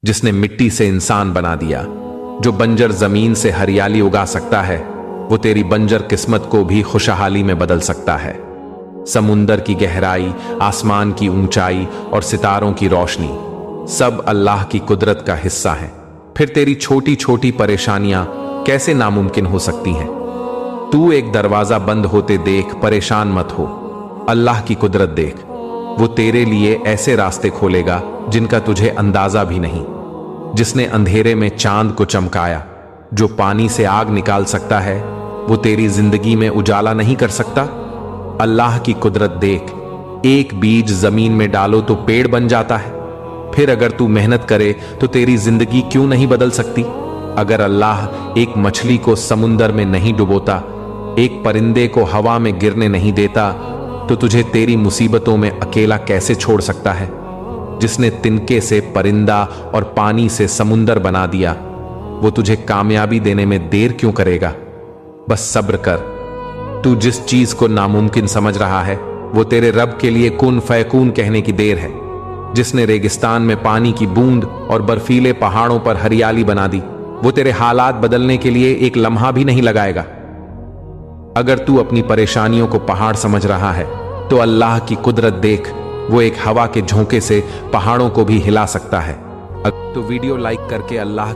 जिसने मिट्टी से इंसान बना दिया, जो बंजर जमीन से हरियाली उगा सकता है, वो तेरी बंजर किस्मत को भी खुशहाली में बदल सकता है। समुंदर की गहराई, आसमान की ऊंचाई और सितारों की रोशनी सब अल्लाह की कुदरत का हिस्सा हैं। फिर तेरी छोटी छोटी परेशानियां कैसे नामुमकिन हो सकती हैं? तू एक दरवाजा बंद होते देख परेशान मत हो। अल्लाह की कुदरत देख, वो तेरे लिए ऐसे रास्ते खोलेगा जिनका तुझे अंदाजा भी नहीं। जिसने अंधेरे में चांद को चमकाया, जो पानी से आग निकाल सकता है, वो तेरी जिंदगी में उजाला नहीं कर सकता? अल्लाह की कुदरत देख, एक बीज जमीन में डालो तो पेड़ बन जाता है। फिर अगर तू मेहनत करे तो तेरी जिंदगी क्यों नहीं बदल सकती? अगर अल्लाह एक मछली को समुंदर में नहीं डुबोता, एक परिंदे को हवा में गिरने नहीं देता, तो तुझे तेरी मुसीबतों में अकेला कैसे छोड़ सकता है? जिसने तिनके से परिंदा और पानी से समुंदर बना दिया, वो तुझे कामयाबी देने में देर क्यों करेगा? बस सब्र कर। तू जिस चीज को नामुमकिन समझ रहा है, वो तेरे रब के लिए कुन फयकून कहने की देर है। जिसने रेगिस्तान में पानी की बूंद और बर्फीले पहाड़ों पर हरियाली बना दी, वो तेरे हालात बदलने के लिए एक लम्हा भी नहीं लगाएगा। अगर तू अपनी परेशानियों को पहाड़ समझ रहा है, तो अल्लाह की कुदरत देख, वो एक हवा के झोंके से पहाड़ों को भी हिला सकता है। तो वीडियो लाइक करके अल्लाह